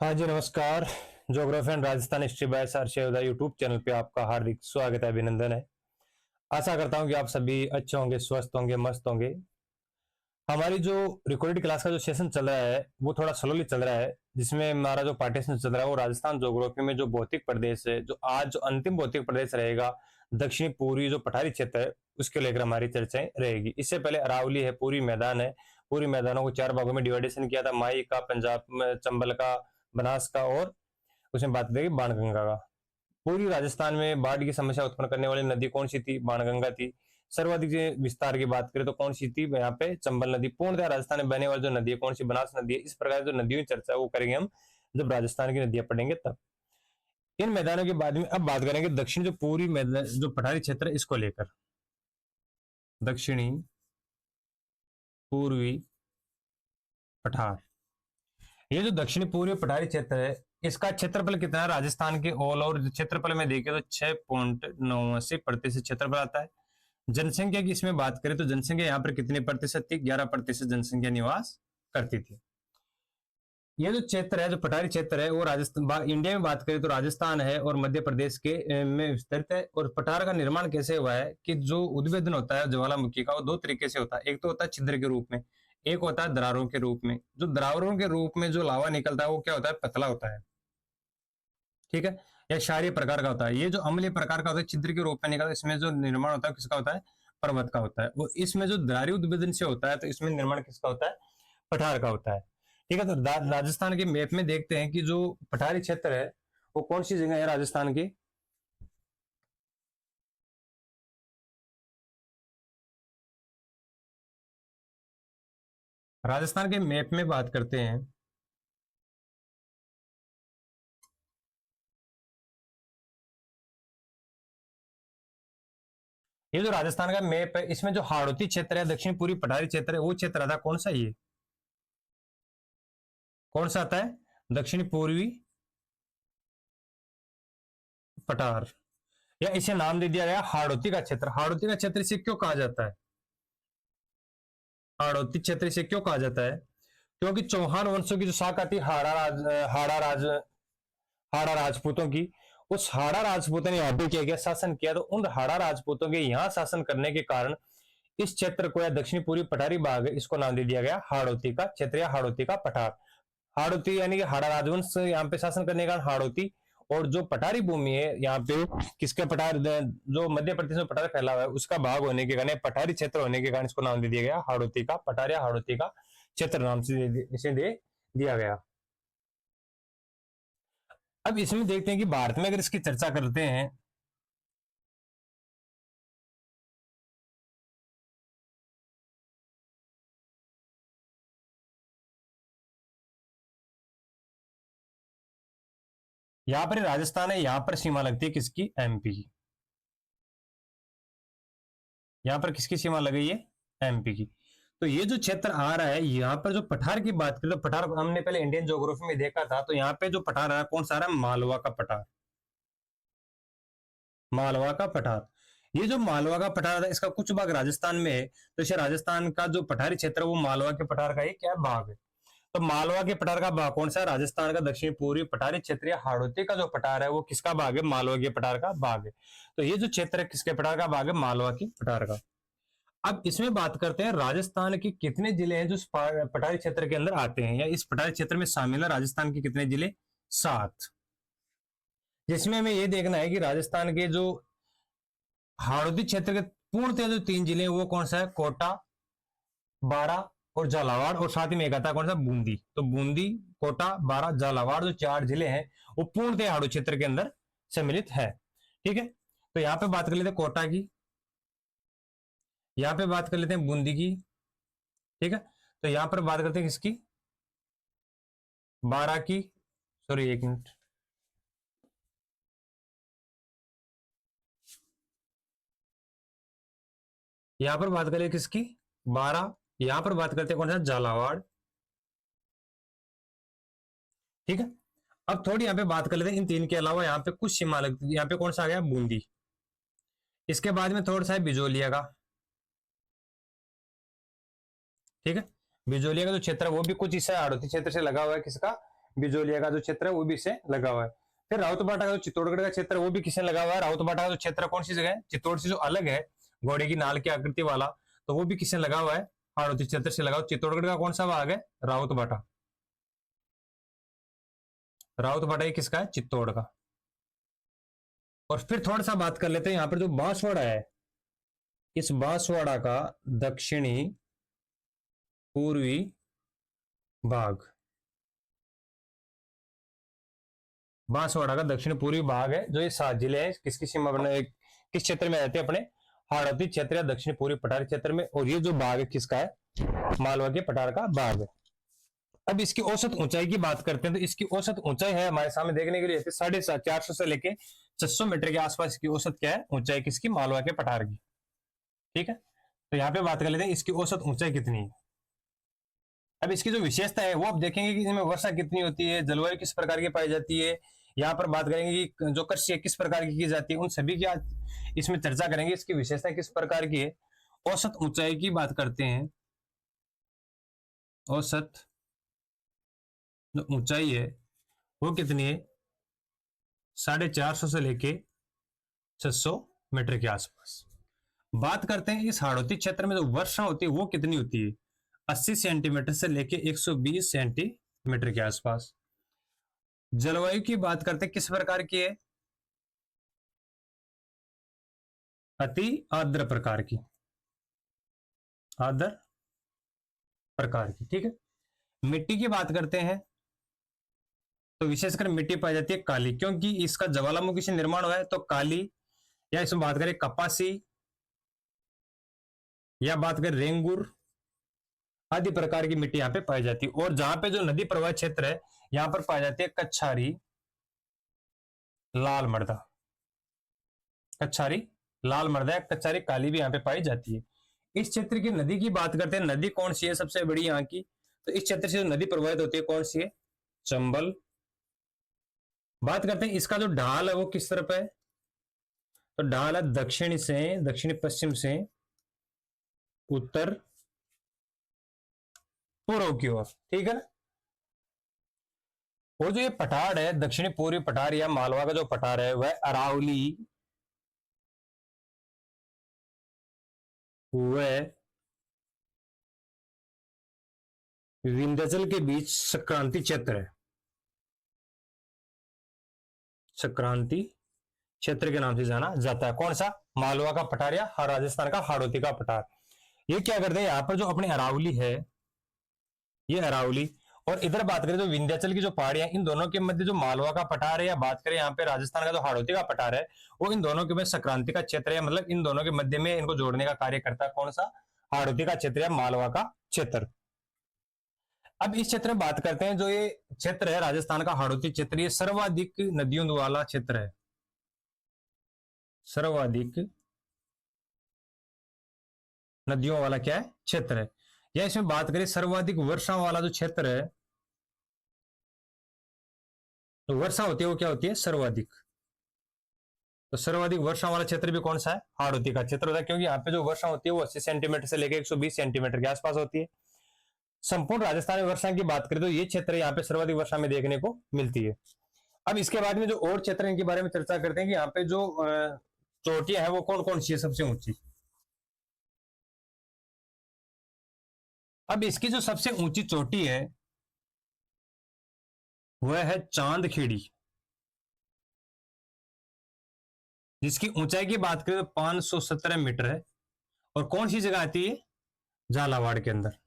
हाँ जी, नमस्कार। Geography and Rajasthan history by sir Shevda YouTube channel पे आपका हार्दिक स्वागत है, अभिनंदन है। आशा करता हूँ कि आप सभी अच्छे होंगे, स्वस्थ होंगे, मस्त होंगे। हमारी जो रिकॉर्डेड क्लास का जो सेशन चल रहा है वो थोड़ा स्लोली चल रहा है, जिसमें हमारा जो पार्टीशन चल रहा है वो राजस्थान ज्योग्राफी में जो भौतिक प्रदेश है, जो आज जो अंतिम भौतिक प्रदेश रहेगा, दक्षिणी पूर्वी जो पठारी क्षेत्र है, उसके लेकर हमारी चर्चाएं रहेगी। इससे पहले अरावली है, पूरी मैदान है। पूरी मैदानों को 4 भागों में डिवाइडेशन किया था, माई का, पंजाब में चंबल का, बनास का, और उसमें बात करेंगे बाणगंगा का। पूरी राजस्थान में बाढ़ की समस्या उत्पन्न करने वाली नदी कौन सी थी? बाणगंगा थी। सर्वाधिक विस्तार की बात करें तो कौन सी थी? यहाँ पे चंबल नदी। पूर्णतः राजस्थान में बहने वाली जो नदी है कौन सी? बनास नदी है। इस प्रकार जो नदियों की चर्चा वो करेंगे हम जब राजस्थान की नदियां पढ़ेंगे तब। इन मैदानों के बाद में अब बात करेंगे दक्षिण जो पूरी मैदान जो पठारी क्षेत्र है इसको लेकर। दक्षिणी पूर्वी पठार, ये जो दक्षिणी पूर्वी पठारी क्षेत्र है इसका क्षेत्रफल कितना है? राजस्थान के ऑल ओवर क्षेत्रफल में देखें तो 6.89% क्षेत्रफल आता है। जनसंख्या की इसमें बात करें तो जनसंख्या यहाँ पर कितने प्रतिशत थी? 11% जनसंख्या निवास करती थी। ये जो क्षेत्र है, जो पठारी क्षेत्र है, वो राजस्थान इंडिया में बात करें तो राजस्थान है और मध्य प्रदेश के में विस्तृत है। और पठार का निर्माण कैसे हुआ है कि जो उद्भेदन होता है ज्वालामुखी का वो दो तरीके से होता है। एक तो होता है छिद्र के रूप में, एक होता है दरारों के रूप में। जो दरारों के रूप में जो लावा निकलता है वो क्या होता है? पतला होता है, ठीक है, या क्षारीय प्रकार का होता है। ये जो अम्लीय प्रकार का होता है छिद्र के रूप में निकलता है, इसमें जो निर्माण होता है किसका होता है? पर्वत का होता है। वो इसमें जो दरारी उद्भेदन से होता है तो इसमें निर्माण किसका होता है? पठार का होता है, ठीक है। तो राजस्थान के मैप में देखते हैं कि जो पठारी क्षेत्र है वो कौन सी जगह है राजस्थान की। राजस्थान के मैप में बात करते हैं, ये जो राजस्थान का मैप है इसमें जो हाड़ौती क्षेत्र है, दक्षिण पूर्वी पठारी क्षेत्र है, वो क्षेत्र आता कौन सा? ये कौन सा आता है? दक्षिण पूर्वी पठार, या इसे नाम दे दिया गया हाड़ौती का क्षेत्र। हाड़ौती का क्षेत्र इसे क्यों कहा जाता है? हाड़ौती क्षेत्र इसे क्यों कहा जाता है? क्योंकि चौहान वंशों की जो शाखा थी हाड़ा राजपूतों की, उस हाड़ा राजपूतों ने यहाँ पे क्या किया? शासन किया। तो उन हाड़ा राजपूतों के यहाँ शासन करने के कारण इस क्षेत्र को, या दक्षिणी पूर्वी पठारी भाग है, इसको नाम दे दिया गया हाड़ौती का क्षेत्र या हाड़ौती का पठार। हाड़ौती यानी कि हाड़ा राजवंश यहाँ पे शासन करने के कारण हाड़ौती। और जो पठारी भूमि है यहाँ पे किसका पठार, जो मध्य प्रदेश में पठार फैला हुआ है उसका भाग होने के कारण, पठारी क्षेत्र होने के कारण इसको नाम दे दिया गया हाड़ौती का पठार या हाड़ौती का क्षेत्र नाम से इसे दे दिया गया। अब इसमें देखते हैं कि भारत में अगर इसकी चर्चा करते हैं, यहां पर राजस्थान है, यहां पर सीमा लगती है किसकी? एमपी की। यहां पर किसकी सीमा लगी है? एमपी की। तो ये जो क्षेत्र आ रहा है यहाँ पर जो पठार की बात करें तो पठार को हमने पहले इंडियन ज्योग्राफी में देखा था। तो यहाँ पे जो पठार आ रहा है कौन सा आ रहा है? मालवा का पठार। मालवा का पठार, ये जो मालवा का पठार है इसका कुछ भाग राजस्थान में है। तो इसे राजस्थान का जो पठारी क्षेत्र है वो मालवा के पठार का ही क्या भाग है? तो मालवा के पठार का भाग कौन सा है? राजस्थान का दक्षिण पूर्वी पठारी क्षेत्र या हाड़ौती का जो पठार है वो किसका भाग है? मालवा के पठार का भाग है। तो ये जो क्षेत्र है किसके पठार का भाग है? मालवा की पठार का। अब इसमें बात करते हैं राजस्थान के कितने जिले हैं जो पठारी क्षेत्र के अंदर आते हैं या इस पठारी क्षेत्र में शामिल है। राजस्थान के कितने जिले? 7। जिसमें हमें ये देखना है कि राजस्थान के जो हाड़ौती क्षेत्र के पूर्णतः जो 3 जिले हैं वो कौन सा है? कोटा, बारा और झालावाड़। और साथ ही में एक आता है कौन सा? बूंदी। तो बूंदी, कोटा, बारा, झालावाड़ जो 4 जिले हैं वो पूर्णतः हाड़ौती क्षेत्र के अंदर सम्मिलित है, ठीक है। तो यहाँ पे बात कर लेते हैं कोटा की, यहाँ पे बात कर लेते हैं बूंदी की, ठीक है। तो यहाँ पर बात करते हैं किसकी? बारा की, सॉरी एक मिनट, यहां पर बात करें किसकी? 12। यहां पर बात करते हैं कौन सा? झालावाड़, ठीक है। अब थोड़ी यहाँ पे बात कर लेते हैं इन 3 के अलावा यहाँ पे कुछ सीमा लगती है। यहाँ पे कौन सा आ गया? बूंदी। इसके बाद में थोड़ा सा है बिजोलिया का, ठीक है। बिजोलिया का जो क्षेत्र है वो भी कुछ इस हाड़ौती क्षेत्र से लगा हुआ है, किसका? बिजोलिया का जो क्षेत्र है वो भी इससे लगा हुआ है। फिर राउतबाटा का जो चित्तौड़गढ़ का क्षेत्र है वो भी किससे लगा हुआ है? राउतबाटा का जो क्षेत्र कौन सी जगह है? चित्तौड़ से जो अलग है, घोड़े की नाल की आकृति वाला, तो वो भी किससे लगा हुआ है? हाड़ौती क्षेत्र से लगा हुआ। चित्तौड़गढ़ का कौन सा भाग है? राउतबाटा। राउतबाटा ये किसका है? चित्तौड़ का। और फिर थोड़ा सा बात कर लेते हैं यहाँ पर जो बांसवाड़ा है, इस बांसवाड़ा का दक्षिणी पूर्वी भाग, बांसवाड़ा का दक्षिण पूर्वी भाग है जो ये 7 जिले हैं, किसकी सीमा बने, किस क्षेत्र में रहते हैं? अपने हाड़ौती क्षेत्र या दक्षिण पूर्वी पठार क्षेत्र में। और ये जो भाग है किसका है? मालवा के पठार का भाग है। अब इसकी औसत ऊंचाई की बात करते हैं तो इसकी औसत ऊंचाई है हमारे सामने देखने के लिए 450 से लेके 600 मीटर के आसपास की औसत क्या है? ऊंचाई किसकी? मालवा के पठार की। ठीक है, तो यहाँ पे बात कर लेते हैं इसकी औसत ऊंचाई कितनी है। अब इसकी जो विशेषता है वो आप देखेंगे कि इसमें वर्षा कितनी होती है, जलवायु किस प्रकार की पाई जाती है, यहाँ पर बात करेंगे कि जो कृषि किस प्रकार की जाती है, उन सभी की आज इसमें चर्चा करेंगे। इसकी विशेषता किस प्रकार की है। औसत ऊंचाई की बात करते हैं। औसत जो ऊंचाई है वो कितनी है? 450 से लेके 600 मीटर के आसपास। बात करते हैं इस हाड़ौती क्षेत्र में जो वर्षा होती है वो कितनी होती है? 80 सेंटीमीटर से लेके 120 सेंटीमीटर के आसपास। जलवायु की बात करते हैं किस प्रकार की है? अति आर्द्र प्रकार की, आर्द्र प्रकार की। ठीक है, मिट्टी की बात करते हैं तो विशेषकर मिट्टी पाई जाती है काली, क्योंकि इसका ज्वालामुखी से निर्माण हुआ है, तो काली, या इसमें बात करें कपासी, या बात करें रेंगुर आदि प्रकार की मिट्टी यहाँ पे पाई जाती है। और जहां पे जो नदी प्रवाह क्षेत्र है यहाँ पर पाई जाती है कच्छारी, लाल मृदा, कच्छारी लाल मृदा या कच्छारी काली भी यहाँ पे पाई जाती है। इस क्षेत्र की नदी की बात करते हैं, नदी कौन सी है सबसे बड़ी यहाँ की? तो इस क्षेत्र से जो नदी प्रवाहित होती है कौन सी है? चंबल। बात करते हैं इसका जो ढाल है वो किस तरफ है? तो ढाल है दक्षिण से, दक्षिणी पश्चिम से उत्तर पूर्व की ओर। ठीक है ना। और जो ये पठार है, दक्षिणी पूर्वी पठार या मालवा का जो पठार है वह अरावली, वह विंध्याचल के बीच संक्रांति क्षेत्र है, संक्रांति क्षेत्र के नाम से जाना जाता है। कौन सा? मालवा का पठार या राजस्थान का हाड़ौती का पठार। ये क्या करते हैं यहाँ पर जो अपनी अरावली है, ये अरावली, और इधर बात करें तो विंध्याचल की जो पहाड़ियां, इन दोनों के मध्य जो मालवा का पठार है, या बात करें यहाँ पे राजस्थान का जो हाड़ौती का पठार है, वो इन दोनों के मध्य संक्रांति का क्षेत्र है, मतलब इन दोनों के मध्य में इनको जोड़ने का कार्य करता है। कौन सा? हाड़ौती का क्षेत्र या मालवा का क्षेत्र। अब इस क्षेत्र में बात करते हैं, जो ये क्षेत्र है राजस्थान का हाड़ौती क्षेत्र, ये सर्वाधिक नदियों वाला क्षेत्र है, सर्वाधिक नदियों वाला क्या है? क्षेत्र है। या इसमें बात करें सर्वाधिक वर्षा वाला जो क्षेत्र है, तो वर्षा होती है वो क्या होती है? सर्वाधिक। तो सर्वाधिक वर्षा वाला क्षेत्र भी कौन सा है? हाड़ौती का क्षेत्र होता है, क्योंकि यहाँ पे जो वर्षा होती है वो 80 सेंटीमीटर से लेकर 120 सेंटीमीटर के आसपास होती है। संपूर्ण राजस्थान में वर्षा की बात करें तो ये क्षेत्र यहाँ पे सर्वाधिक वर्षा में देखने को मिलती है। अब इसके बाद में जो और क्षेत्र इनके बारे में चर्चा करते हैं कि यहाँ पे जो चोटियां हैं वो कौन कौन सी है सबसे ऊंची। अब इसकी जो सबसे ऊंची चोटी है वह है चांदखेड़ी, जिसकी ऊंचाई की बात करें तो 517 मीटर है। और कौन सी जगह आती है? झालावाड़ के अंदर।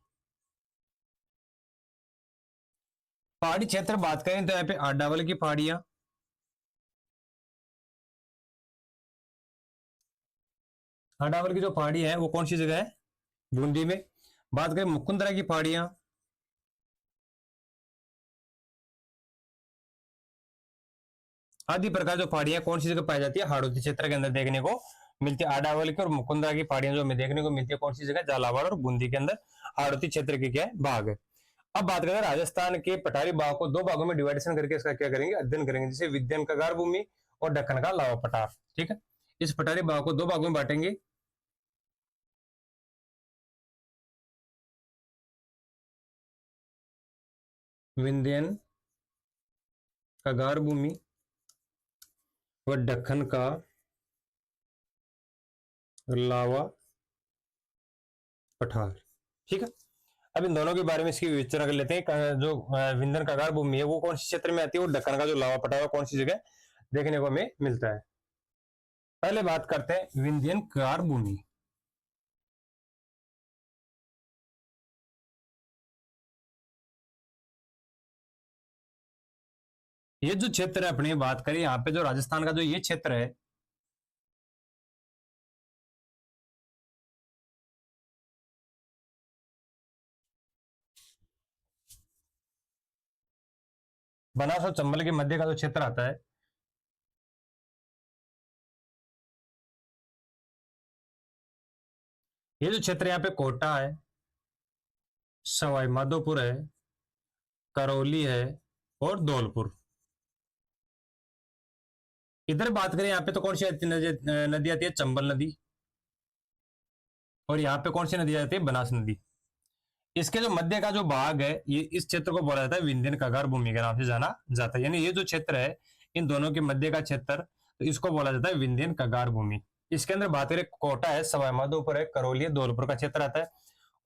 पहाड़ी क्षेत्र बात करें तो यहाँ पे आडावल की पहाड़ियां, आडावल की जो पहाड़ी है वो कौन सी जगह है? बूंदी में। बात करें मुकुंदरा की पहाड़ियां, आदि प्रकार जो पहाड़ियां कौन सी जगह पाई जाती है? हाड़ौती क्षेत्र के अंदर देखने को मिलती है। आडावल की और मुकुंदरा की पहाड़ियां जो हमें देखने को मिलती है कौन सी जगह? झालावाड़ और बूंदी के अंदर हाड़ौती क्षेत्र के क्या है? भाग है। अब बात करें राजस्थान के पठारी भाग को दो भागों में डिवाइडेशन करके इसका क्या करेंगे? अध्ययन करेंगे, जैसे विंध्य का गार भूमि और दक्कन का लावा पठार। ठीक है, इस पठारी भाग को दो भागों में बांटेंगे। विंध्यन कगार भूमि व दक्कन का लावा पठार। ठीक है, अब इन दोनों के बारे में इसकी विवेचना कर लेते हैं। जो विंध्यन कगार भूमि है वो कौन सी क्षेत्र में आती है, वो दक्कन का जो लावा पठार है कौन सी जगह देखने को हमें मिलता है। पहले बात करते हैं विंध्यन कगार भूमि। ये जो क्षेत्र है अपनी बात करें यहाँ पे जो राजस्थान का जो ये क्षेत्र है, बनास और चंबल के मध्य का जो क्षेत्र आता है, ये जो क्षेत्र यहाँ पे कोटा है, सवाई माधोपुर है, करौली है और धौलपुर। इधर बात करें यहाँ पे तो कौन सी नदी आती है, चंबल नदी। और यहाँ पे कौन सी नदी आती है, बनास नदी। इसके जो मध्य का जो भाग है ये इस क्षेत्र को बोला जाता है विंध्यन कगार भूमि के नाम से जाना जाता है। यानी ये जो क्षेत्र है इन दोनों के मध्य का क्षेत्र, तो इसको बोला जाता है विंध्यन कगार भूमि। इसके अंदर बात करें कोटा है, सवाई माधोपुर है, करौली है, धौलपुर का क्षेत्र आता है।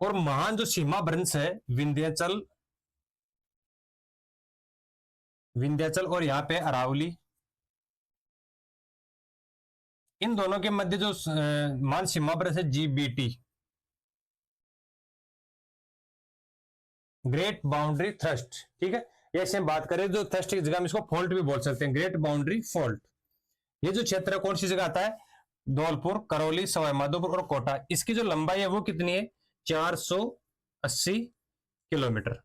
और महान जो सीमा भ्रंश है विंध्याचल, विंध्याचल और यहाँ पे अरावली, इन दोनों के मध्य जो महान सीमा भ्रंश है जीबीटी, ग्रेट बाउंड्री थ्रस्ट। ठीक है, ये ऐसे बात करें जो थ्रस्ट की जगह हम इसको फॉल्ट भी बोल सकते हैं, ग्रेट बाउंड्री फॉल्ट। ये जो क्षेत्र कौन सी जगह आता है, धौलपुर, करौली, सवाई माधोपुर और कोटा। इसकी जो लंबाई है वो कितनी है, 480 किलोमीटर।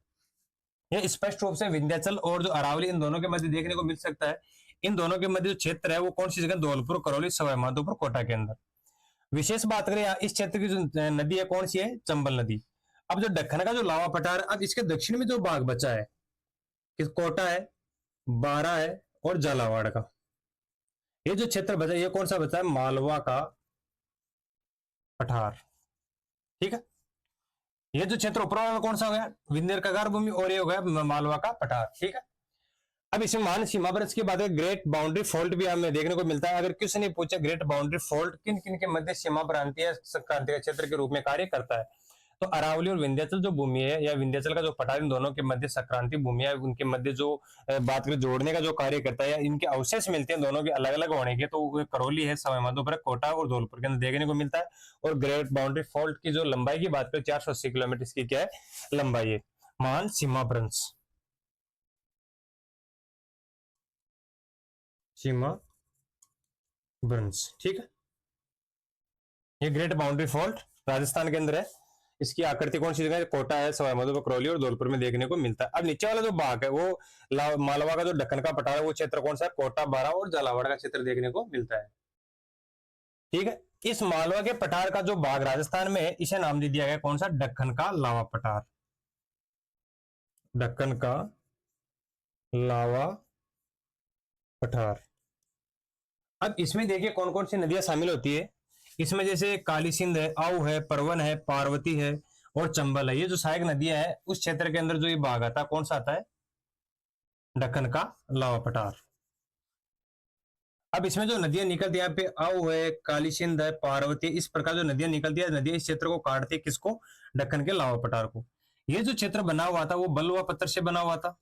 ये स्पष्ट रूप से विंध्याचल और जो अरावली इन दोनों के मध्य देखने को मिल सकता है। इन दोनों के मध्य जो क्षेत्र है वो कौन सी जगह, धौलपुर, करौली, सवाई माधोपुर, कोटा के अंदर। विशेष बात करें इस क्षेत्र की जो नदी है कौन सी है, चंबल नदी। अब जो दक्कन का जो लावा पठार, अब इसके दक्षिण में जो भाग बचा है, कोटा है, बारा है और झालावाड़ का, ये जो क्षेत्र बचा ये कौन सा बचा है, मालवा का पठार। ठीक है, ये जो क्षेत्र ऊपर वाला कौन सा हो गया, विंध्य कगार भूमि, और ये हो गया मालवा का पठार। ठीक है, अब इसमें मान सीमा ब्रज की बात है, ग्रेट बाउंड्री फॉल्ट भी हमें देखने को मिलता है। अगर किसी ने पूछा ग्रेट बाउंड्री फॉल्ट किन किन के मध्य सीमा प्रांतीय क्रांतिक क्षेत्र के रूप में कार्य करता है, तो अरावली और विंध्याचल जो भूमि है या विंध्याचल का जो पठार, इन दोनों के मध्य संक्रांति भूमि है, उनके मध्य जो बात करें जोड़ने का जो कार्य करता है या इनके अवशेष मिलते हैं दोनों के अलग अलग होने के, तो करौली है, सवाई माधोपुर, कोटा और धौलपुर के अंदर देखने को मिलता है। और ग्रेट बाउंड्री फॉल्ट की जो लंबाई की बात करें 480 किलोमीटर इसकी क्या है, लंबाई है। महान सीमा भ्रंश, सीमा भ्रंश। ठीक है, ये ग्रेट बाउंड्री फॉल्ट राजस्थान के अंदर है। इसकी आकृति कौन सी जगह है, कोटा है, सवाई माधोपुर, करौली और धौलपुर में देखने को मिलता है। अब नीचे वाला जो भाग है वो मालवा का जो दक्कन का पठार है वो क्षेत्र कौन सा है, कोटा, बारा और झालावाड़ का क्षेत्र देखने को मिलता है। ठीक है, इस मालवा के पठार का जो भाग राजस्थान में है इसे नाम दे दिया गया कौन सा, दक्कन का लावा पठार। दक्कन का लावा पठार। अब इसमें देखिए कौन कौन सी नदियां शामिल होती है। इसमें जैसे काली सिंध है, आऊ है, परवन है, पार्वती है और चंबल है। ये जो सहायक नदियां है उस क्षेत्र के अंदर जो ये भाग आता है कौन सा आता है, दक्कन का लावा पठार। अब इसमें जो नदियां निकलती है यहाँ पे आऊ है, काली सिंध है, पार्वती, इस प्रकार जो नदियां निकलती है, नदियां इस क्षेत्र को काटती है, किसको, दक्कन के लावा पठार को। ये जो क्षेत्र बना हुआ था वो बलुआ पत्थर से बना हुआ था।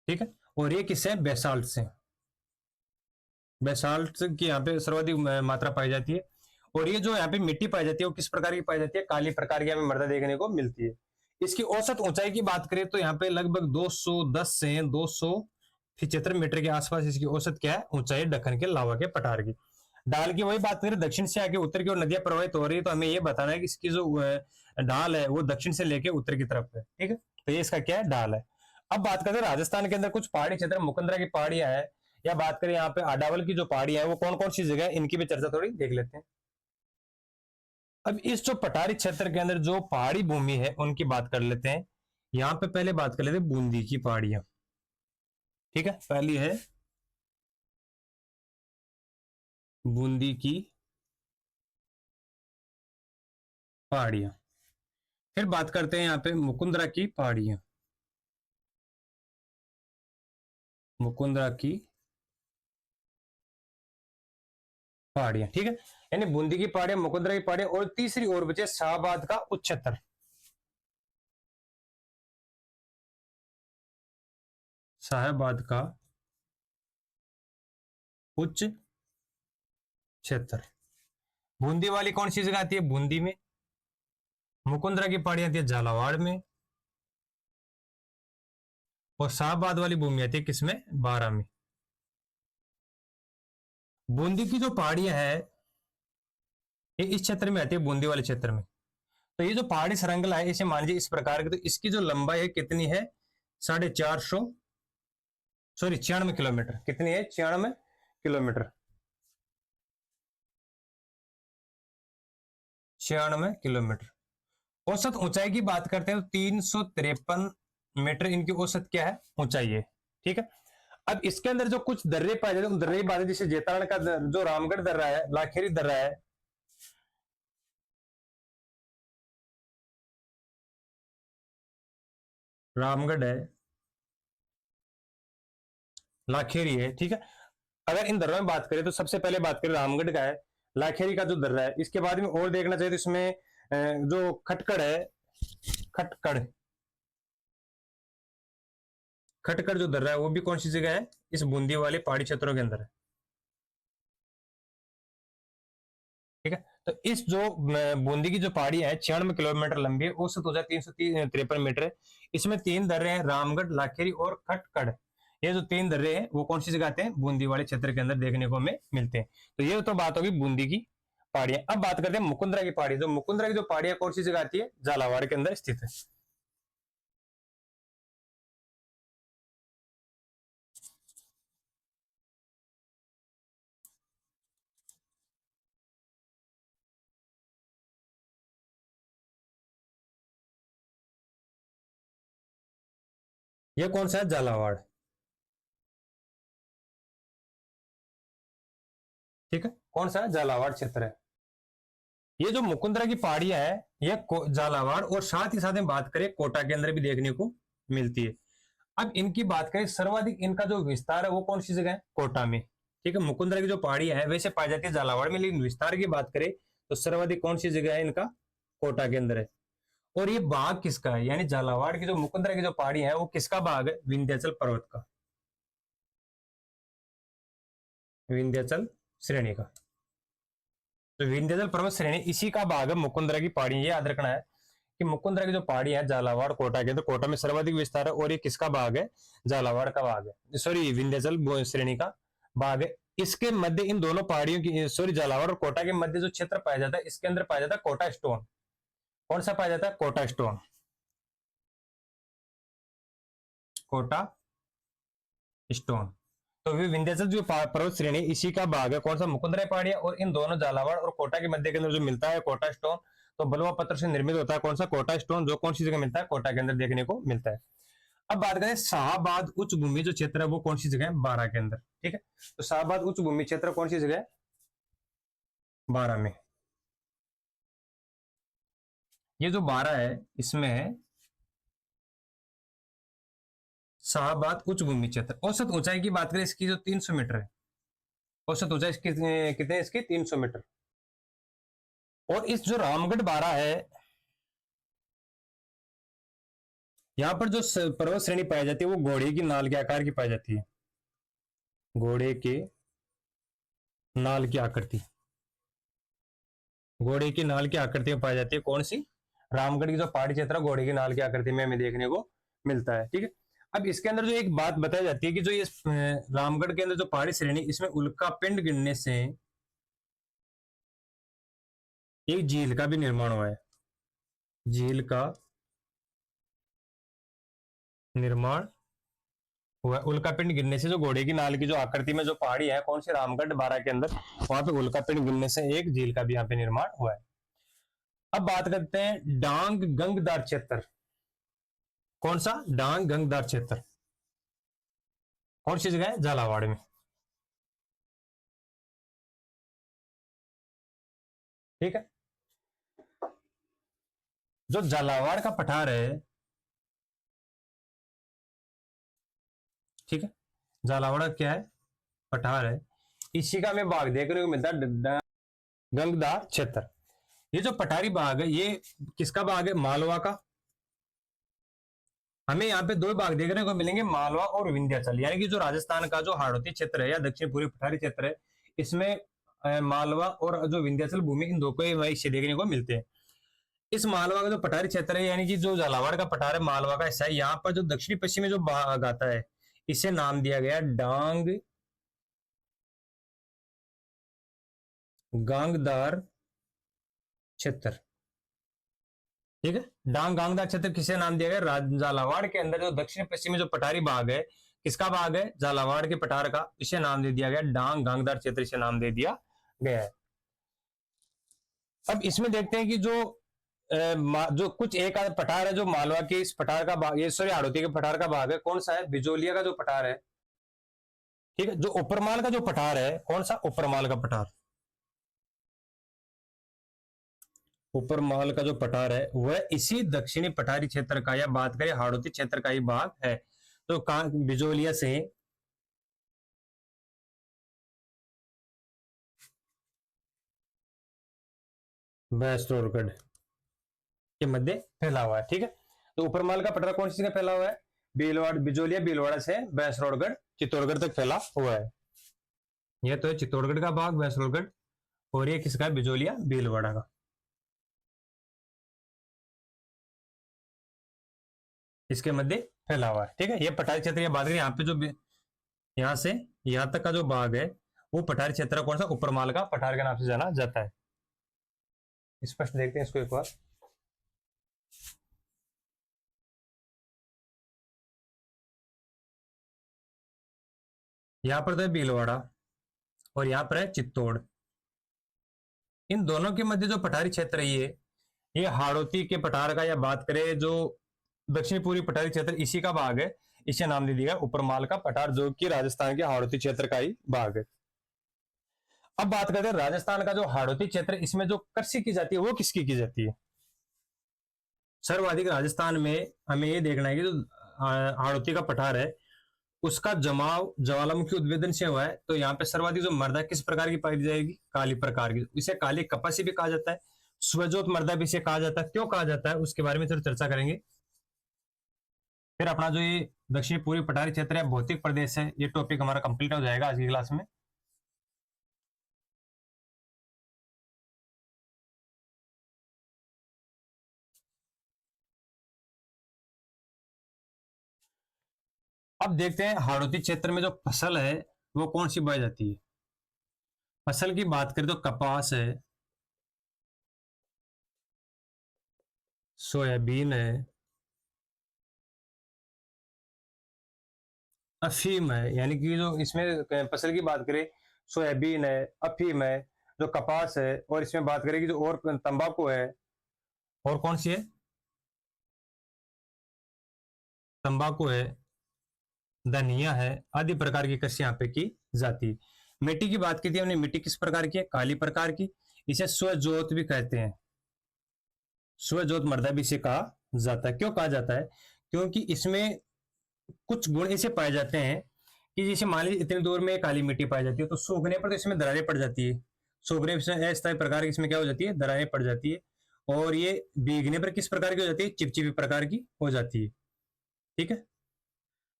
ठीक है, और ये किससे, बेसाल्ट से। बेसाल्ट की यहाँ पे सर्वाधिक मात्रा पाई जाती है। और ये जो यहाँ पे मिट्टी पाई जाती है वो किस प्रकार की पाई जाती है, काली प्रकार की हमें मृदा देखने को मिलती है। इसकी औसत ऊंचाई की बात करें तो यहाँ पे लगभग 210 से 275 मीटर के आसपास इसकी औसत क्या है, ऊंचाई दक्कन के लावा के पठार की। ढाल की वही बात करें, दक्षिण से आके उत्तर की ओर नदियां प्रवाहित हो रही है, तो हमें ये बताना है कि इसकी जो ढाल है वो दक्षिण से लेके उत्तर की तरफ है। ठीक है, तो ये इसका क्या है, ढाल है। अब बात करते हैं राजस्थान के अंदर कुछ पहाड़ी क्षेत्र, मुकुंदरा की पहाड़ियां है, या बात करें यहाँ पे आडावल की जो पहाड़ियां है वो कौन कौन सी जगह है, इनकी भी चर्चा थोड़ी देख लेते हैं। अब इस जो पठारी क्षेत्र के अंदर जो पहाड़ी भूमि है उनकी बात कर लेते हैं। यहाँ पे पहले बात कर लेते हैं बूंदी की पहाड़ियां। ठीक है, पहली है बूंदी की पहाड़ियां। फिर बात करते हैं यहाँ पे मुकुंदरा की पहाड़ियां। मुकुंदरा की पहाड़ियां, ठीक है। यानी बूंदी की पहाड़ियां, मुकुंदरा की पहाड़ियां, और तीसरी और बचे शाहबाद का उच्चतर। शाहबाद का उच्च क्षेत्र। बूंदी वाली कौन सी जगह आती है? बूंदी में। मुकुंदरा की पहाड़ी आती है झालावाड़ में। और शाहबाद वाली भूमि आती है किसमें? बारां में। बूंदी की जो पहाड़ियां है ये इस क्षेत्र में आती है, बूंदी वाले क्षेत्र में। तो ये जो पहाड़ी श्रृंखला है इसे मान लीजिए इस प्रकार की, तो इसकी जो लंबाई है कितनी है? 450, सॉरी 96 किलोमीटर। कितनी है? 96 किलोमीटर। 96 किलोमीटर। औसत ऊंचाई की बात करते हैं तो 353 मीटर इनकी औसत क्या है? ऊंचाई है, ठीक है। अब इसके अंदर जो कुछ दर्रे पाए जाते हैं उन दर्रे की बात है, जैसे जेतारण का जो रामगढ़ दर्रा है, लाखेरी दर्रा है, रामगढ़ है, लाखेरी है, ठीक है। अगर इन दर्रों में बात करें तो सबसे पहले बात करें रामगढ़ का है, लाखेरी का जो दर्रा है। इसके बाद में और देखना चाहिए तो इसमें जो खटकड़ है, खटकड़, खटकड़ जो दर्रा है वो भी कौन सी जगह है? इस बूंदी वाले पहाड़ी क्षेत्रों के अंदर है, ठीक है। तो इस जो बूंदी की जो पहाड़ी है 96 किलोमीटर लंबी है, औसत ऊंचाई 353 मीटर है। इसमें तीन दर्रे हैं, रामगढ़, लाखेरी और खटकड़। ये जो तीन दर्रे हैं वो कौन सी जगह आते हैं? बूंदी वाले क्षेत्र के अंदर देखने को हमें मिलते हैं। तो ये तो बात होगी बूंदी की पहाड़ियां। अब बात करते हैं मुकुंदरा की पहाड़ी। जो मुकुंदरा की जो पहाड़ियां कौन सी जगह आती है? झालावाड़ के अंदर स्थित है। ये कौन सा है? झालावाड़, ठीक है। कौन सा है? झालावाड़ क्षेत्र है। ये जो मुकुंदरा की पहाड़ियां है ये झालावाड़ और साथ ही साथ में बात करें कोटा के अंदर भी देखने को मिलती है। अब इनकी बात करें, सर्वाधिक इनका जो विस्तार है वो कौन सी जगह है? कोटा में, ठीक है। मुकुंदरा की जो पहाड़ियां है वैसे पाई जाती है झालावाड़ में, लेकिन विस्तार की बात करें तो सर्वाधिक कौन सी जगह है इनका? कोटा के अंदर है। और ये भाग किसका है? यानी झालावाड़ की जो मुकुंदरा की जो पहाड़ी है वो किसका भाग है? विंध्याचल पर्वत का, विंध्याचल श्रेणी का। तो विंध्याचल पर्वत श्रेणी इसी का भाग है मुकुंदरा की पहाड़ी। ये याद रखना है कि मुकुंदरा की जो पहाड़ी है झालावाड़ कोटा के, तो कोटा में सर्वाधिक विस्तार है और ये किसका भाग है? झालावाड़ का भाग है, सॉरी विंध्याचल श्रेणी का भाग है। इसके मध्य इन दोनों पहाड़ियों की, सॉरी झालावाड़ और कोटा के मध्य जो क्षेत्र पाया जाता है इसके अंदर पाया जाता है कोटा स्टोन। कौन सा पाया जाता है? Kota stone, Kota stone. तो विंध्याचल जो पर्वत श्रेणी इसी का भाग है, कौन सा? मुकुंदरा पहाड़ियां। और इन दोनों झालावाड़ और कोटा के मध्य के अंदर जो मिलता है कोटा स्टोन, तो बलुआ पत्थर से निर्मित होता है। कौन सा? कोटा स्टोन, जो कौन सी जगह मिलता है? कोटा के अंदर देखने को मिलता है। अब बात करें शाहबाद उच्च भूमि जो क्षेत्र है वो कौन सी जगह है? बारां के अंदर, ठीक है। तो शाहबाद उच्च भूमि क्षेत्र कौन सी जगह है? बारां में। ये जो बारां है इसमें है शाहबाद उच्च भूमि क्षेत्र। औसत ऊंचाई की बात करें इसकी जो 300 मीटर है, औसत ऊंचाई इसकी कितने है? इसकी 300 मीटर। और इस जो रामगढ़ बारां है यहाँ पर जो पर्वत श्रेणी पाई जाती है वो घोड़े की नाल के आकार की पाई जाती है, घोड़े के नाल की आकृति, घोड़े की नाल की आकृति में पाई जाती है। कौन सी? रामगढ़ की जो पहाड़ी क्षेत्र है घोड़े की नाल की आकृति में हमें देखने को मिलता है, ठीक है। अब इसके अंदर जो एक बात बताई जाती है कि जो ये रामगढ़ के अंदर जो पहाड़ी श्रेणी इसमें उल्का पिंड गिरने से एक झील का भी निर्माण हुआ है, झील का निर्माण हुआ है। उल्का पिंड गिरने से जो घोड़े की नाल की जो आकृति में जो पहाड़ी है कौन सी? रामगढ़ बारां के अंदर, वहां पे उल्का पिंड गिरने से एक झील का भी यहाँ पे निर्माण हुआ है। अब बात करते हैं डांग गंगदार क्षेत्र। कौन सा? डांग गंगदार क्षेत्र कौन सी जगह है? झालावाड़ में, ठीक है। जो झालावाड़ का पठार है, ठीक है, झालावाड़ क्या है, पठार है। इसी का हमें भाग देखने को मिलता है गंगदार क्षेत्र। ये जो पठारी भाग है ये किसका भाग है, मालवा का। हमें यहाँ पे दो भाग देखने को मिलेंगे, मालवा और विंध्याचल, यानी कि जो राजस्थान का जो हाड़ौती क्षेत्र है या दक्षिण पूर्वी पठारी क्षेत्र है, इसमें मालवा और जो विंध्याचल भूमि, इन दो को हिस्से देखने को मिलते हैं। इस मालवा का जो पठारी क्षेत्र है, यानी कि जो झालावाड़ का पठार है, मालवा का हिस्सा है, यहाँ पर जो दक्षिणी पश्चिमी जो भाग आता है, इसे नाम दिया गया डांग गांगदार क्षेत्र। ठीक है, डांग गांगदार क्षेत्र किसे नाम दिया गया, झालावाड़ के अंदर जो दक्षिण पश्चिमी जो पठारी भाग है, किसका भाग है, झालावाड़ के पठार का, इसे नाम दे दिया गया डांग गांगदार क्षेत्र, इसे नाम दे दिया गया है। अब इसमें देखते हैं कि जो कुछ एक आध पठार है जो मालवा के इस पठार का भाग, ये सॉरी हाड़ौती के पठार का भाग है, कौन सा है, बिजोलिया का जो पठार है। ठीक है, जो उपरमाल का जो पठार है, कौन सा, उपरमाल का पठार, उपरमाल का जो पठार है वह इसी दक्षिणी पठारी क्षेत्र का, या बात करें हाड़ौती क्षेत्र का ही भाग है। तो बिजोलिया से भैंसरोडगढ़ के मध्य फैला हुआ है। ठीक है, तो उपरमाल का पठार कौन सी जगह फैला हुआ है, भीलवाड़ा, बिजोलिया भीलवाड़ा से भैंसरोडगढ़ चित्तौड़गढ़ तक फैला हुआ है। यह तो है चित्तौड़गढ़ का भाग भैंसरोडगढ़, और ये किसका, बिजोलिया भीलवाड़ा का, इसके मध्य फैला हुआ है। ठीक है, ये पठारी क्षेत्र की बात करें, यहाँ पे जो यहाँ से यहाँ तक का जो भाग है वो पठारी क्षेत्र कौन सा, उपरमाल का पठार के नाम से जाना जाता है। स्पष्ट देखते हैं इसको एक बार। यहाँ पर तो है भीलवाड़ा और यहाँ पर है चित्तौड़। इन दोनों के मध्य जो पठारी क्षेत्र है ये हाड़ौती के पठार का, या बात करें जो दक्षिण पूर्वी पठारी क्षेत्र, इसी का भाग है, इसे नाम दे दिया उपरमाल का पठार, जो कि राजस्थान के हाड़ौती क्षेत्र का ही भाग है। अब बात करते हैं राजस्थान का जो हाड़ौती क्षेत्र, इसमें जो कृषि की जाती है वो किसकी की जाती है, सर्वाधिक राजस्थान में हमें ये देखना है कि जो हाड़ौती का पठार है उसका जमाव ज्वालामुखी उद्वेदन से हुआ है। तो यहाँ पे सर्वाधिक जो मृदा किस प्रकार की पाई जाएगी, काली प्रकार की, इसे काली कपासी भी कहा जाता है, स्वजोत मृदा भी इसे कहा जाता है। क्यों कहा जाता है उसके बारे में थोड़ी चर्चा करेंगे। फिर अपना जो ये दक्षिण पूर्वी पठारी क्षेत्र है, भौतिक प्रदेश है, ये टॉपिक हमारा कंप्लीट हो जाएगा आज की क्लास में। अब देखते हैं हाड़ौती क्षेत्र में जो फसल है वो कौन सी बोई जाती है। फसल की बात करें तो कपास है, सोयाबीन है, अफीम है, यानी कि जो इसमें फसल की बात करें, सोयाबीन है, अफीम है, जो कपास है, और इसमें बात करें कि जो और तंबाकू है, और कौन सी है, तंबाकू है, धनिया है, आदि प्रकार की कृषि यहाँ पे की जाती है। मिट्टी की बात की थी हमने, मिट्टी किस प्रकार की है, काली प्रकार की, इसे स्वजोत भी कहते हैं, स्वजोत मृदा भी इसे कहा जाता है। क्यों कहा जाता है, क्योंकि इसमें कुछ गुण ऐसे पाए जाते हैं कि जैसे मान लीजिए इतने दूर में काली मिट्टी पाई जाती है, तो सूखने पर तो इसमें दरारें पड़ जाती है, सूखने से अस्थायी प्रकार की इसमें क्या हो जाती है, दरारें पड़ जाती है, और ये भीगने पर किस प्रकार की हो जाती है, चिपचिपी प्रकार की हो जाती है। ठीक है,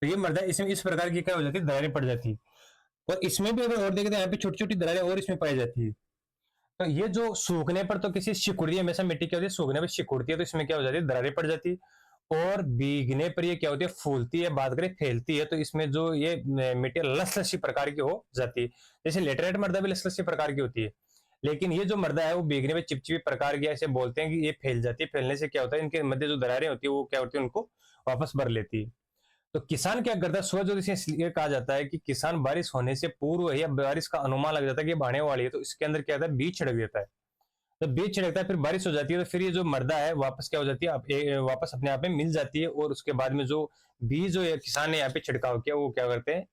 तो ये मृदा इसमें इस प्रकार की क्या हो जाती है, दरारें पड़ जाती है। और इसमें भी अगर और देखें तो यहाँ पे छोटी छोटी दरारें और इसमें पाई जाती है। तो ये जो सूखने पर तो किसी सिकुड़ती है, हमेशा मिट्टी क्या होती है, सूखने पर सिकुड़ती है, तो इसमें क्या हो जाती है, दरारें पड़ जाती है। और भीगने पर ये क्या होती है, फूलती है, बात करें फैलती है, तो इसमें जो ये मिट्टी लसलसी प्रकार की हो जाती है। जैसे लेटराइट मृदा भी लसलसी प्रकार की होती है, लेकिन ये जो मृदा है वो भीगने में चिपचिपी प्रकार की, ऐसे बोलते हैं कि ये फैल जाती है। फैलने से क्या होता है, इनके मध्य जो दरारें होती है वो क्या होती है, उनको वापस भर लेती है। तो किसान क्या करता है, स्वजोत इसे इसलिए कहा जाता है कि किसान बारिश होने से पूर्व या बारिश का अनुमान लग जाता है कि बढ़ने वाली है, तो इसके अंदर क्या होता है, बीज छिड़क देता है। जब बीज छिड़कता है फिर बारिश हो जाती है, तो फिर ये जो मृदा है वापस क्या हो जाती है, वापस अपने आप में मिल जाती है, और उसके बाद में जो बीज जो किसान ने यहाँ पे छिड़काव किया वो क्या करते हैं,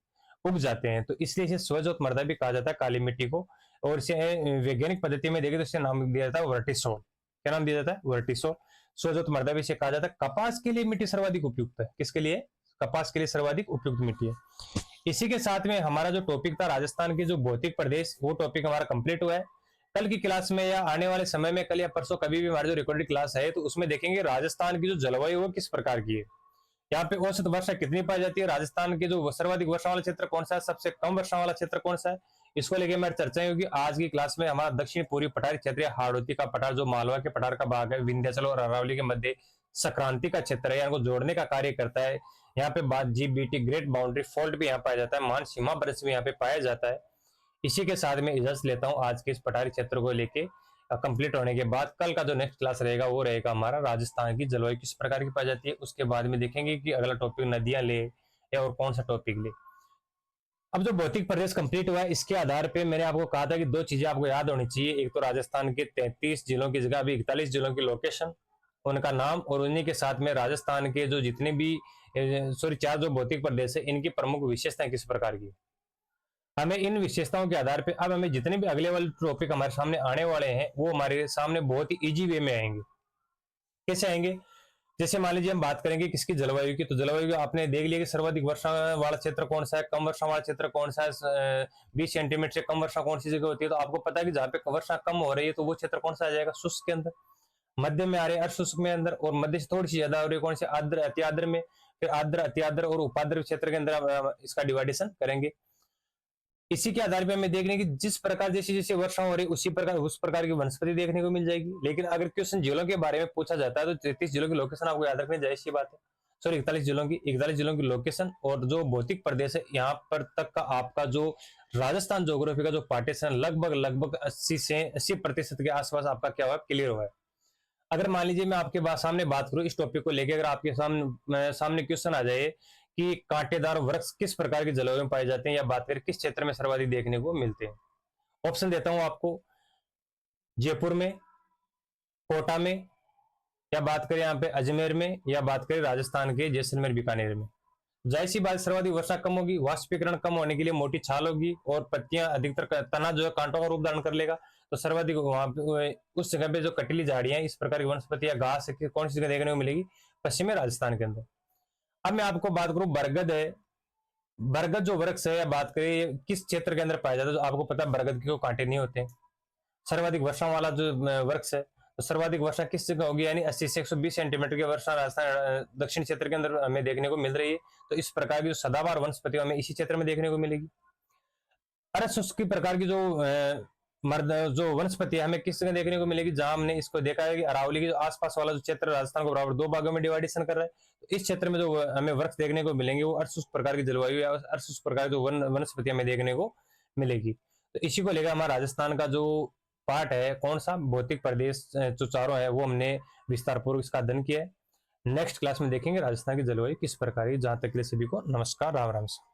उग जाते हैं। तो इसलिए इसे स्वजोत मृदा भी कहा जाता है, काली मिट्टी को। और इसे वैज्ञानिक पद्धति में देखें तो इसे नाम दिया जाता है वर्टिसोल। क्या नाम दिया जाता है, वर्टिसोल। स्वजोत मृदा भी इसे कहा जाता है। कपास के लिए मिट्टी सर्वाधिक उपयुक्त है, किसके लिए, कपास के लिए सर्वाधिक उपयुक्त मिट्टी है। इसी के साथ में हमारा जो टॉपिक था राजस्थान के जो भौतिक प्रदेश, वो टॉपिक हमारा कंप्लीट हुआ है। कल की क्लास में या आने वाले समय में, कल या परसों कभी भी हमारी जो रिकॉर्डेड क्लास है, तो उसमें देखेंगे राजस्थान की जो जलवायु वो किस प्रकार की है, यहाँ पे औसत वर्षा कितनी पाई जाती है, राजस्थान के जो सर्वाधिक वर्षा वाला क्षेत्र कौन सा है, सबसे कम वर्षा वाला क्षेत्र कौन सा है, इसको लेके हमारी चर्चाएं होगी आज की क्लास में। हमारा दक्षिण पूर्वी पठारी क्षेत्र, हाड़ौती का पठार जो मालवा के पठार का भाग है, विंध्याचल और अरावली के मध्य संक्रांति का क्षेत्र है, इनको जोड़ने का कार्य करता है। यहाँ पे बात जीबीटी ग्रेट बाउंड्री फॉल्ट भी यहाँ पाया जाता है, मान सीमा बरस भी यहाँ पे पाया जाता है। इसी के साथ में इजाजत लेता हूँ आज के इस पठारी क्षेत्र को लेके। कंप्लीट होने के बाद कल का जो नेक्स्ट क्लास रहेगा वो रहेगा हमारा राजस्थान की जलवायु किस प्रकार की पाई जाती है। उसके बाद में देखेंगे कि अगला टॉपिक नदियां ले या और कौन सा टॉपिक ले। अब जो भौतिक प्रदेश कंप्लीट हुआ है, इसके आधार पे मैंने आपको कहा था कि दो चीजें आपको याद होनी चाहिए। एक तो राजस्थान के 33 जिलों की जगह अभी 41 जिलों की लोकेशन, उनका नाम, और उन्हीं के साथ में राजस्थान के जो जितने भी सॉरी 4 जो भौतिक प्रदेश है, इनकी प्रमुख विशेषताएं किस प्रकार की। हमें इन विशेषताओं के आधार पे अब हमें जितने भी अगले वाले टॉपिक हमारे सामने आने वाले हैं, वो हमारे सामने बहुत ही इजी वे में आएंगे। कैसे आएंगे? जैसे मान लीजिए हम बात करेंगे किसकी, जलवायु की, तो जलवायु आपने देख लिया कि सर्वाधिक वर्षा वाला क्षेत्र कौन सा है, कम वर्षा वाला क्षेत्र कौन सा है, 20 सेंटीमीटर से कम वर्षा कौन सी जगह होती है। तो आपको पता है कि जहाँ पे वर्षा कम हो रही है तो वो क्षेत्र कौन सा आ जाएगा, शुष्क के अंदर। मध्य में आ रहे हैं अर्धशुष्क में अंदर, और मध्य से थोड़ी सी ज्यादा हो रही है कौन से, आर्द्र अति आर्द्र में। फिर आर्द्र अति आर्द्र और उपाद्र क्षेत्र के अंदर इसका डिवाइडेशन करेंगे। इसी के आधार पर हमें देख रहे हैं कि जिस प्रकार जैसे जैसे वर्षा हो रही उसी प्रकार उस प्रकार की वनस्पति देखने को मिल जाएगी। लेकिन अगर क्वेश्चन जिलों के बारे में पूछा जाता है तो 33 जिलों की लोकेशन आपको याद रखनी जायज सी बात है। सॉरी 41 जिलों की लोकेशन और जो भौतिक प्रदेश है, यहाँ पर तक का आपका जो राजस्थान ज्योग्राफी का जो पार्टीशन लगभग 80% के आसपास आपका क्या हुआ, क्लियर हुआ है। अगर मान लीजिए मैं आपके सामने बात करूं इस टॉपिक को लेकर, अगर आपके सामने क्वेश्चन आ जाए कि कांटेदार वृक्ष किस प्रकार की जलवायु में पाए जाते हैं, या बात करें किस क्षेत्र में सर्वाधिक देखने को मिलते हैं, ऑप्शन देता हूं आपको। जयपुर में, कोटा में, या बात करें यहाँ पे अजमेर में, या बात करें राजस्थान के जैसलमेर बीकानेर में। जाहिर सी बात, सर्वाधिक वर्षा कम होगी, वाष्पीकरण कम होने के लिए मोटी छाल होगी और पत्तियां अधिकतर, तना जो है कांटों का रूप धारण कर लेगा। तो सर्वाधिक वहां पे उस जगह पे जो कटीली झाड़ियां, इस प्रकार की वनस्पति या घास कौन सी जगह देखने को मिलेगी, पश्चिमी राजस्थान के अंदर। अब मैं आपको बात करूं, बरगद है, बरगद जो वृक्ष है, या बात करें किस क्षेत्र के अंदर पाया जाता है, तो आपको पता है बरगद के कांटे नहीं होते। सर्वाधिक वर्षा वाला जो वृक्ष है, तो सर्वाधिक वर्षा किस जगह होगी, यानी 80 से 120 सेंटीमीटर की वर्षा राजस्थान दक्षिण क्षेत्र के अंदर हमें देखने को मिल रही है। तो इस प्रकार की जो सदाबहार वनस्पति हमें इसी क्षेत्र में देखने को मिलेगी। अरे शुष्क प्रकार की जो मर्द जो वनस्पति है हमें किस जगह देखने को मिलेगी, जहां हमने इसको देखा है कि अरावली के जो आसपास वाला जो क्षेत्र राजस्थान को बराबर 2 भागों में डिवाइडेशन कर रहा है। तो इस क्षेत्र में जो हमें वृक्ष देखने को मिलेंगे वो अर्धशुष्क प्रकार की जलवायु या अर्धशुष्क प्रकार की जो वनस्पति हमें देखने को मिलेगी। तो इसी को लेकर हमारा राजस्थान का जो पार्ट है, कौन सा, भौतिक प्रदेश जो चारों है, वो हमने विस्तार पूर्वक इसका अध्ययन किया है। नेक्स्ट क्लास में देखेंगे राजस्थान की जलवायु किस प्रकार की। जहां तक के लिए सभी को नमस्कार, राम राम से।